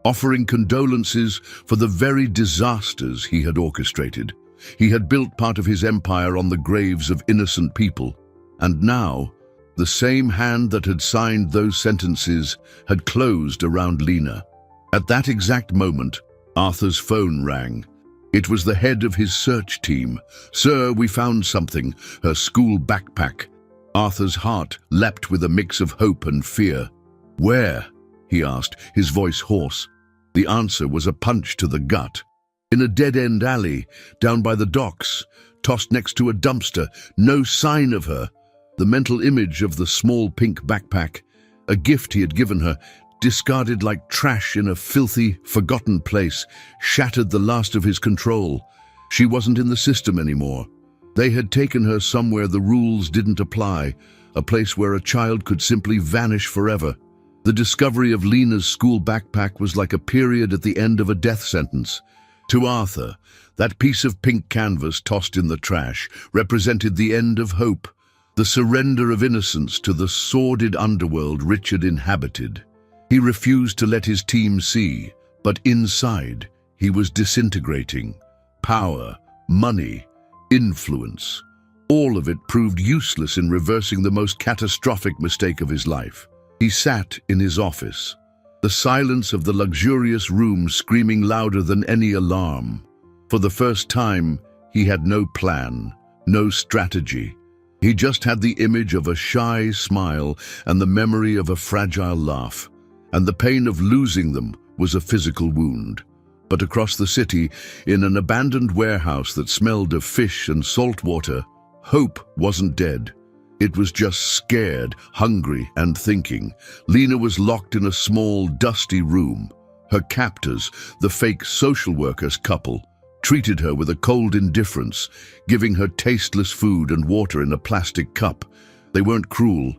offering condolences for the very disasters he had orchestrated. He had built part of his empire on the graves of innocent people, and now, the same hand that had signed those sentences had closed around Lena. At that exact moment, Arthur's phone rang. It was the head of his search team. "Sir, we found something," her school backpack. Arthur's heart leapt with a mix of hope and fear. "Where?" he asked, his voice hoarse. The answer was a punch to the gut. "In a dead-end alley, down by the docks, tossed next to a dumpster, no sign of her." The mental image of the small pink backpack, a gift he had given her, discarded like trash in a filthy, forgotten place, shattered the last of his control. She wasn't in the system anymore. They had taken her somewhere the rules didn't apply, a place where a child could simply vanish forever. The discovery of Lena's school backpack was like a period at the end of a death sentence. To Arthur, that piece of pink canvas tossed in the trash represented the end of hope, the surrender of innocence to the sordid underworld Richard inhabited. He refused to let his team see, but inside, he was disintegrating. Power, money, influence, all of it proved useless in reversing the most catastrophic mistake of his life. He sat in his office, the silence of the luxurious room screaming louder than any alarm. For the first time, he had no plan, no strategy. He just had the image of a shy smile and the memory of a fragile laugh. And the pain of losing them was a physical wound. But across the city, in an abandoned warehouse that smelled of fish and salt water, hope wasn't dead. It was just scared, hungry, and thinking. Lena was locked in a small, dusty room. Her captors, the fake social workers couple, treated her with a cold indifference, giving her tasteless food and water in a plastic cup. They weren't cruel,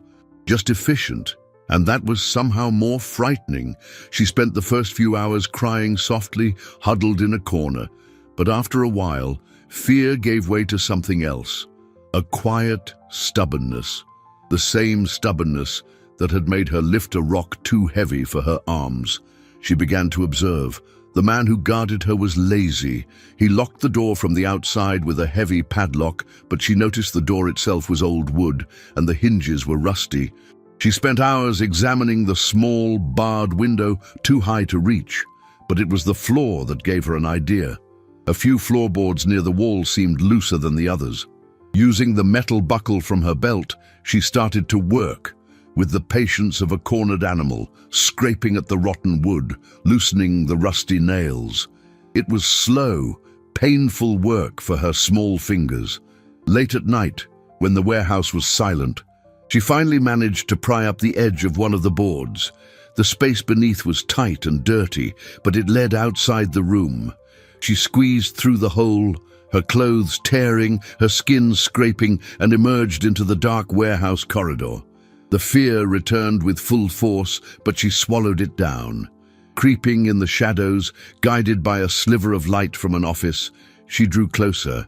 just efficient. And that was somehow more frightening. She spent the first few hours crying softly, huddled in a corner. But after a while, fear gave way to something else. A quiet stubbornness. The same stubbornness that had made her lift a rock too heavy for her arms. She began to observe. The man who guarded her was lazy. He locked the door from the outside with a heavy padlock, but she noticed the door itself was old wood, and the hinges were rusty. She spent hours examining the small, barred window, too high to reach, but it was the floor that gave her an idea. A few floorboards near the wall seemed looser than the others. Using the metal buckle from her belt, she started to work, with the patience of a cornered animal, scraping at the rotten wood, loosening the rusty nails. It was slow, painful work for her small fingers. Late at night, when the warehouse was silent, she finally managed to pry up the edge of one of the boards. The space beneath was tight and dirty, but it led outside the room. She squeezed through the hole, her clothes tearing, her skin scraping, and emerged into the dark warehouse corridor. The fear returned with full force, but she swallowed it down. Creeping in the shadows, guided by a sliver of light from an office, she drew closer,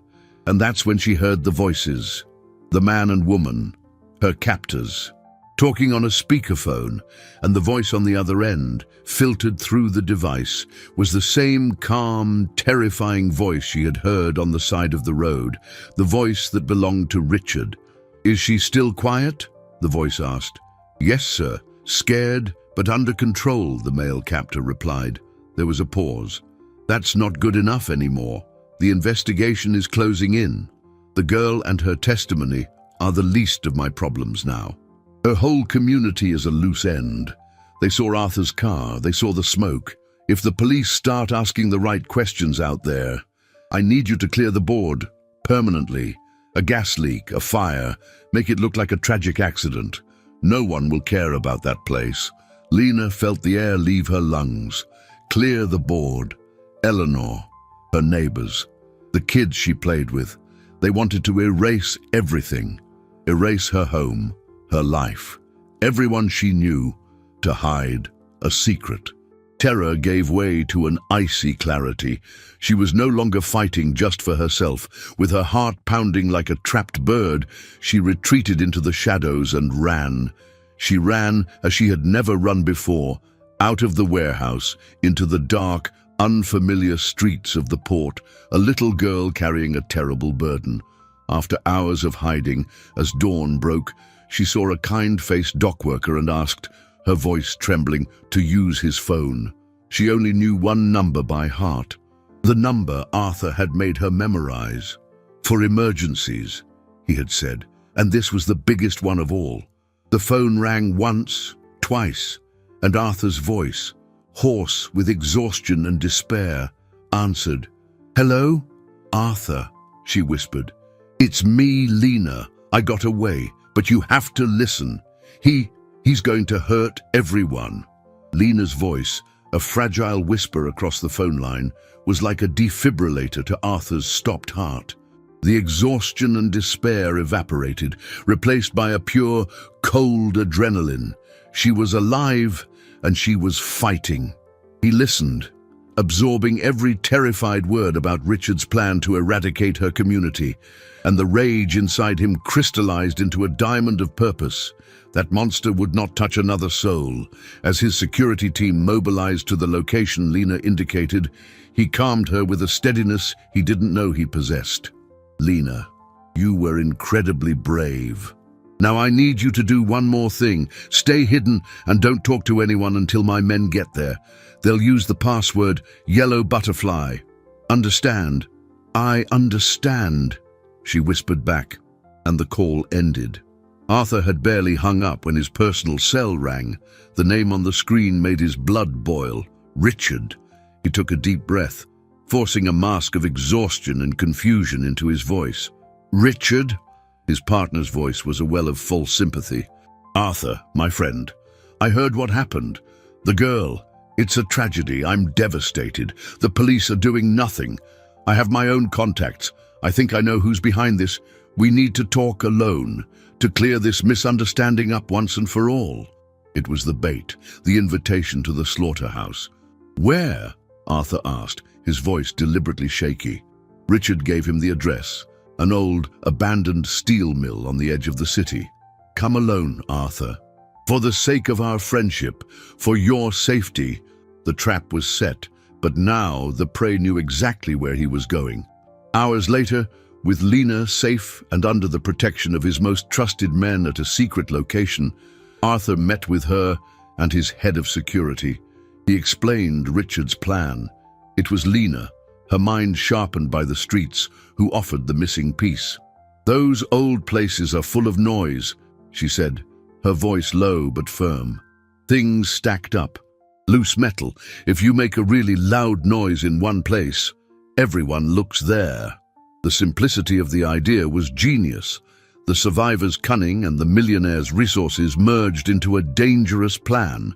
and that's when she heard the voices. The man and woman, her captors, talking on a speakerphone, and the voice on the other end, filtered through the device, was the same calm, terrifying voice she had heard on the side of the road, the voice that belonged to Richard. "Is she still quiet?" the voice asked. "Yes, sir. Scared, but under control," the male captor replied. There was a pause. "That's not good enough anymore. The investigation is closing in. The girl and her testimony are the least of my problems now. Her whole community is a loose end. They saw Arthur's car, they saw the smoke. If the police start asking the right questions out there, I need you to clear the board, permanently. A gas leak, a fire, make it look like a tragic accident. No one will care about that place." Lena felt the air leave her lungs. Clear the board. Eleanor, her neighbors, the kids she played with. They wanted to erase everything. Erase her home, her life, everyone she knew, to hide a secret. Terror gave way to an icy clarity. She was no longer fighting just for herself. With her heart pounding like a trapped bird, she retreated into the shadows and ran. She ran as she had never run before, out of the warehouse, into the dark, unfamiliar streets of the port, a little girl carrying a terrible burden. After hours of hiding, as dawn broke, she saw a kind-faced dockworker and asked, her voice trembling, to use his phone. She only knew one number by heart, the number Arthur had made her memorize. "For emergencies," he had said, and this was the biggest one of all. The phone rang once, twice, and Arthur's voice, hoarse with exhaustion and despair, answered. "Hello? Arthur," she whispered. "It's me, Lena. I got away, but you have to listen. He's going to hurt everyone." Lena's voice, a fragile whisper across the phone line, was like a defibrillator to Arthur's stopped heart. The exhaustion and despair evaporated, replaced by a pure, cold adrenaline. She was alive, and she was fighting. He listened, absorbing every terrified word about Richard's plan to eradicate her community, and the rage inside him crystallized into a diamond of purpose. That monster would not touch another soul. As his security team mobilized to the location Lena indicated, he calmed her with a steadiness he didn't know he possessed. "Lena, you were incredibly brave. Now I need you to do one more thing. Stay hidden and don't talk to anyone until my men get there. They'll use the password Yellow Butterfly. Understand?" "I understand," she whispered back, and the call ended. Arthur had barely hung up when his personal cell rang. The name on the screen made his blood boil. Richard. He took a deep breath, forcing a mask of exhaustion and confusion into his voice. "Richard?" His partner's voice was a well of false sympathy. "Arthur, my friend, I heard what happened. The girl. It's a tragedy. I'm devastated. The police are doing nothing. I have my own contacts. I think I know who's behind this. We need to talk alone, to clear this misunderstanding up once and for all." It was the bait, the invitation to the slaughterhouse. "Where?" Arthur asked, his voice deliberately shaky. Richard gave him the address, an old, abandoned steel mill on the edge of the city. "Come alone, Arthur. For the sake of our friendship, for your safety." The trap was set, but now the prey knew exactly where he was going. Hours later, with Lena safe and under the protection of his most trusted men at a secret location, Arthur met with her and his head of security. He explained Richard's plan. It was Lena, her mind sharpened by the streets, who offered the missing piece. "Those old places are full of noise," she said, her voice low but firm. "Things stacked up. Loose metal. If you make a really loud noise in one place, everyone looks there." The simplicity of the idea was genius. The survivor's cunning and the millionaire's resources merged into a dangerous plan.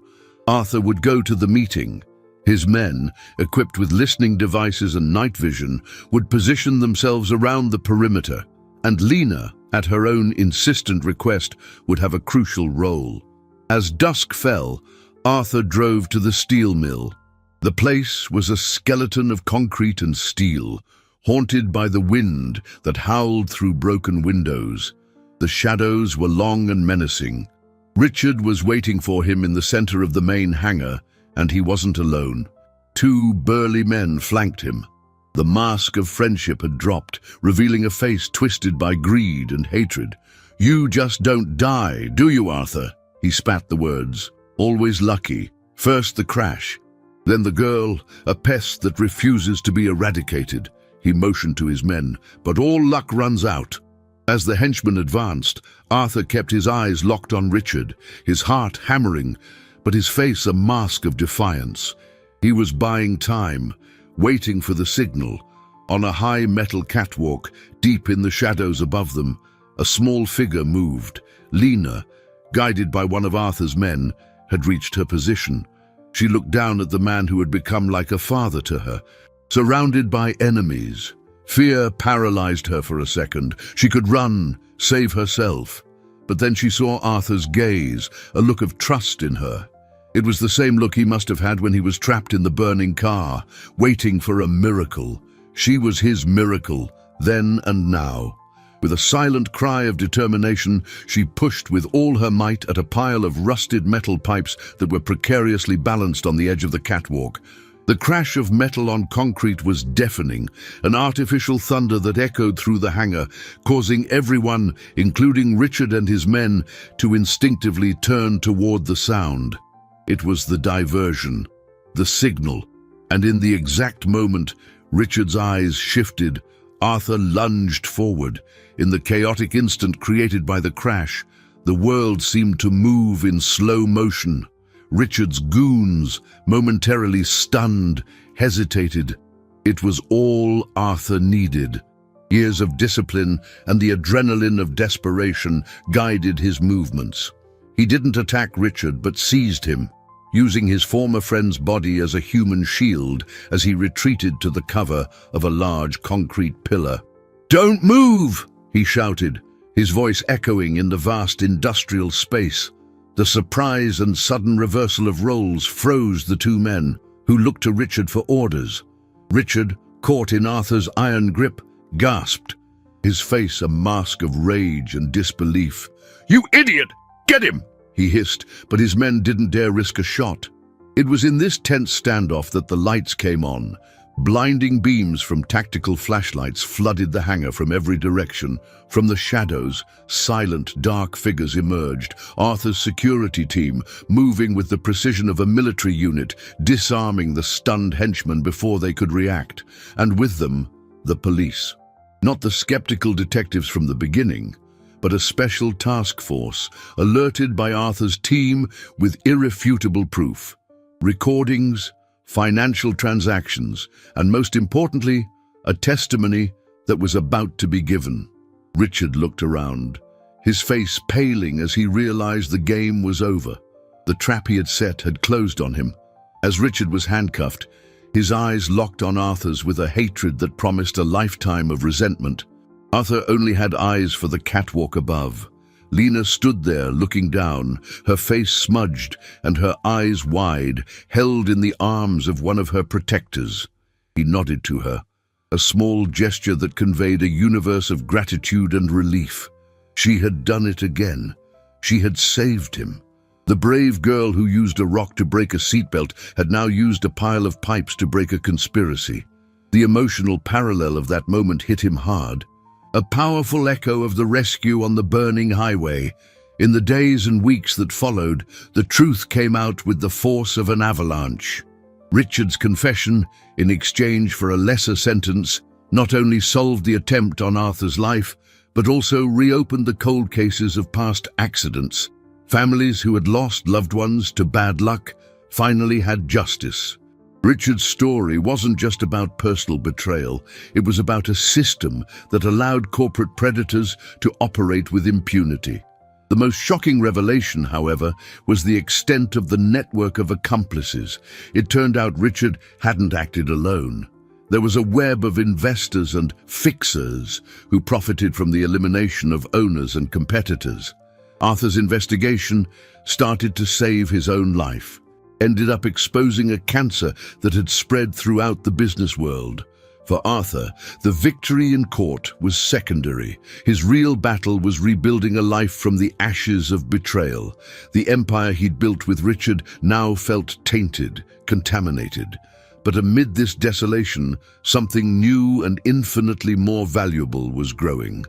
Arthur would go to the meeting. His men, equipped with listening devices and night vision, would position themselves around the perimeter, and Lena, at her own insistent request, would have a crucial role. As dusk fell, Arthur drove to the steel mill. The place was a skeleton of concrete and steel, haunted by the wind that howled through broken windows. The shadows were long and menacing. Richard was waiting for him in the center of the main hangar, and he wasn't alone. Two burly men flanked him. The mask of friendship had dropped, revealing a face twisted by greed and hatred. "You just don't die, do you, Arthur?" He spat the words. "Always lucky. First the crash, then the girl, a pest that refuses to be eradicated." He motioned to his men, "But all luck runs out." As the henchman advanced, Arthur kept his eyes locked on Richard, his heart hammering, but his face a mask of defiance. He was buying time, waiting for the signal. On a high metal catwalk, deep in the shadows above them, a small figure moved. Lena, guided by one of Arthur's men, had reached her position. She looked down at the man who had become like a father to her. Surrounded by enemies, fear paralyzed her for a second. She could run, save herself. But then she saw Arthur's gaze, a look of trust in her. It was the same look he must have had when he was trapped in the burning car, waiting for a miracle. She was his miracle, then and now. With a silent cry of determination, she pushed with all her might at a pile of rusted metal pipes that were precariously balanced on the edge of the catwalk. The crash of metal on concrete was deafening, an artificial thunder that echoed through the hangar, causing everyone, including Richard and his men, to instinctively turn toward the sound. It was the diversion, the signal, and in the exact moment, Richard's eyes shifted. Arthur lunged forward. In the chaotic instant created by the crash, the world seemed to move in slow motion. Richard's goons, momentarily stunned, hesitated. It was all Arthur needed. Years of discipline and the adrenaline of desperation guided his movements. He didn't attack Richard, but seized him. using his former friend's body as a human shield as he retreated to the cover of a large concrete pillar. "Don't move!" he shouted, his voice echoing in the vast industrial space. The surprise and sudden reversal of roles froze the two men, who looked to Richard for orders. Richard, caught in Arthur's iron grip, gasped, his face a mask of rage and disbelief. "You idiot! Get him!" he hissed, but his men didn't dare risk a shot. It was in this tense standoff that the lights came on. Blinding beams from tactical flashlights flooded the hangar from every direction. From the shadows, silent, dark figures emerged, Arthur's security team moving with the precision of a military unit, disarming the stunned henchmen before they could react, and with them, the police. Not the skeptical detectives from the beginning, but a special task force, alerted by Arthur's team with irrefutable proof. Recordings, financial transactions, and most importantly, a testimony that was about to be given. Richard looked around, his face paling as he realized the game was over. The trap he had set had closed on him. As Richard was handcuffed, his eyes locked on Arthur's with a hatred that promised a lifetime of resentment. Arthur only had eyes for the catwalk above. Lena stood there, looking down, her face smudged and her eyes wide, held in the arms of one of her protectors. He nodded to her, a small gesture that conveyed a universe of gratitude and relief. She had done it again. She had saved him. The brave girl who used a rock to break a seatbelt had now used a pile of pipes to break a conspiracy. The emotional parallel of that moment hit him hard. A powerful echo of the rescue on the burning highway. In the days and weeks that followed, the truth came out with the force of an avalanche. Richard's confession, in exchange for a lesser sentence, not only solved the attempt on Arthur's life, but also reopened the cold cases of past accidents. Families who had lost loved ones to bad luck finally had justice. Richard's story wasn't just about personal betrayal, it was about a system that allowed corporate predators to operate with impunity. The most shocking revelation, however, was the extent of the network of accomplices. It turned out Richard hadn't acted alone. There was a web of investors and fixers who profited from the elimination of owners and competitors. Arthur's investigation started to save his own life, ended up exposing a cancer that had spread throughout the business world. For Arthur, the victory in court was secondary. His real battle was rebuilding a life from the ashes of betrayal. The empire he'd built with Richard now felt tainted, contaminated. But amid this desolation, something new and infinitely more valuable was growing.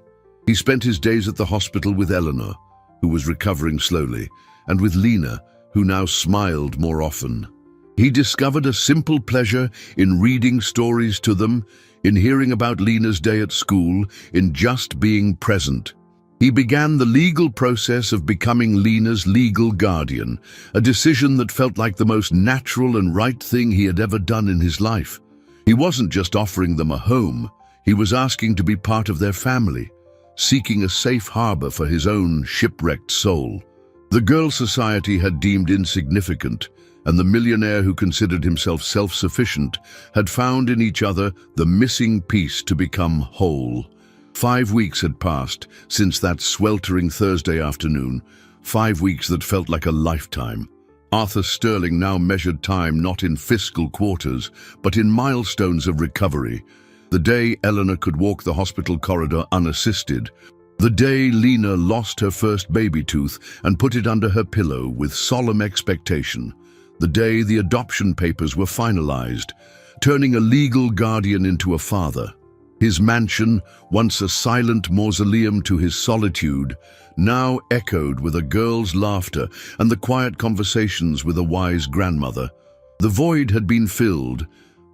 He spent his days at the hospital with Eleanor, who was recovering slowly, and with Lena, who now smiled more often. He discovered a simple pleasure in reading stories to them, in hearing about Lena's day at school, in just being present. He began the legal process of becoming Lena's legal guardian, a decision that felt like the most natural and right thing he had ever done in his life. He wasn't just offering them a home, he was asking to be part of their family, seeking a safe harbor for his own shipwrecked soul. The girl society had deemed insignificant, and the millionaire who considered himself self-sufficient had found in each other the missing piece to become whole. 5 weeks had passed since that sweltering Thursday afternoon, 5 weeks that felt like a lifetime. Arthur Sterling now measured time not in fiscal quarters, but in milestones of recovery. The day Eleanor could walk the hospital corridor unassisted, the day Lena lost her first baby tooth and put it under her pillow with solemn expectation, the day the adoption papers were finalized, turning a legal guardian into a father. His mansion, once a silent mausoleum to his solitude, now echoed with a girl's laughter and the quiet conversations with a wise grandmother. The void had been filled,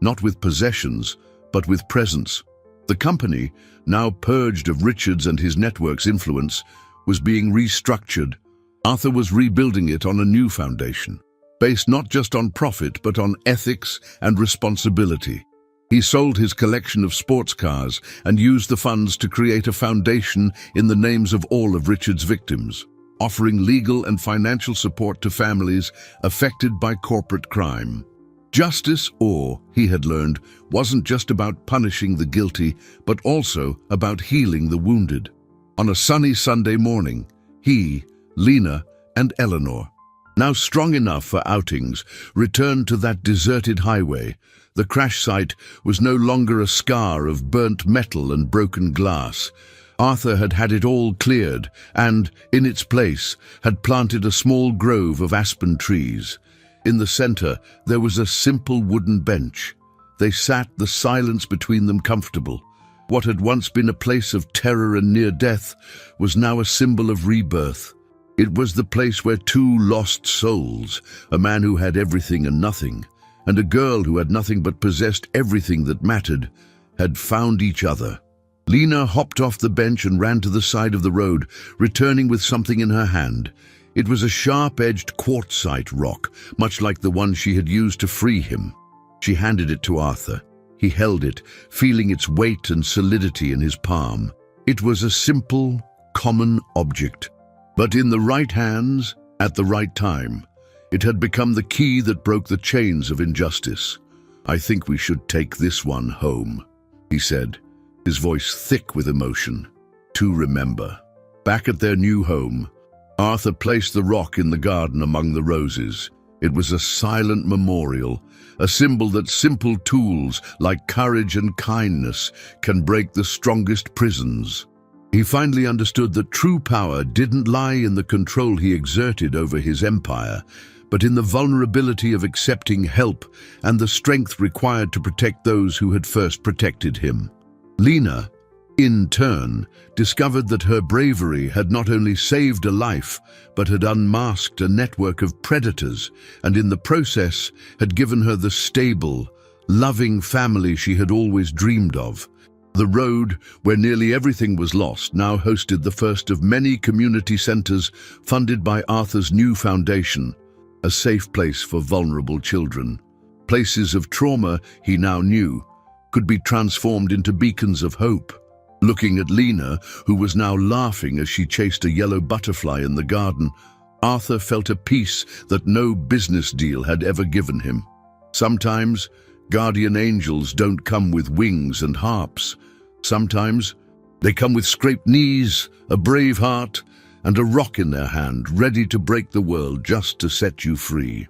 not with possessions, but with presence. The company, now purged of Richard's and his network's influence, was being restructured. Arthur was rebuilding it on a new foundation, based not just on profit but on ethics and responsibility. He sold his collection of sports cars and used the funds to create a foundation in the names of all of Richard's victims. offering legal and financial support to families affected by corporate crime. Justice, or, he had learned, wasn't just about punishing the guilty, but also about healing the wounded. On a sunny Sunday morning, he, Lena, and Eleanor, now strong enough for outings, returned to that deserted highway. The crash site was no longer a scar of burnt metal and broken glass. Arthur had had it all cleared and, in its place, had planted a small grove of aspen trees. In the center, there was a simple wooden bench. They sat, the silence between them comfortable. What had once been a place of terror and near death was now a symbol of rebirth. It was the place where two lost souls, a man who had everything and nothing, and a girl who had nothing but possessed everything that mattered, had found each other. Lena hopped off the bench and ran to the side of the road, returning with something in her hand. It was a sharp-edged quartzite rock, much like the one she had used to free him. She handed it to Arthur. He held it, feeling its weight and solidity in his palm. It was a simple, common object, but in the right hands, at the right time, it had become the key that broke the chains of injustice. "I think we should take this one home," he said, his voice thick with emotion. "To remember." Back at their new home, Arthur placed the rock in the garden among the roses. It was a silent memorial, a symbol that simple tools like courage and kindness can break the strongest prisons. He finally understood that true power didn't lie in the control he exerted over his empire, but in the vulnerability of accepting help and the strength required to protect those who had first protected him. Lena, in turn, discovered that her bravery had not only saved a life, but had unmasked a network of predators, and in the process had given her the stable, loving family she had always dreamed of. The road, where nearly everything was lost, now hosted the first of many community centers funded by Arthur's new foundation, a safe place for vulnerable children. Places of trauma, he now knew, could be transformed into beacons of hope. Looking at Lena, who was now laughing as she chased a yellow butterfly in the garden, Arthur felt a peace that no business deal had ever given him. Sometimes, guardian angels don't come with wings and harps. Sometimes, they come with scraped knees, a brave heart, and a rock in their hand, ready to break the world just to set you free.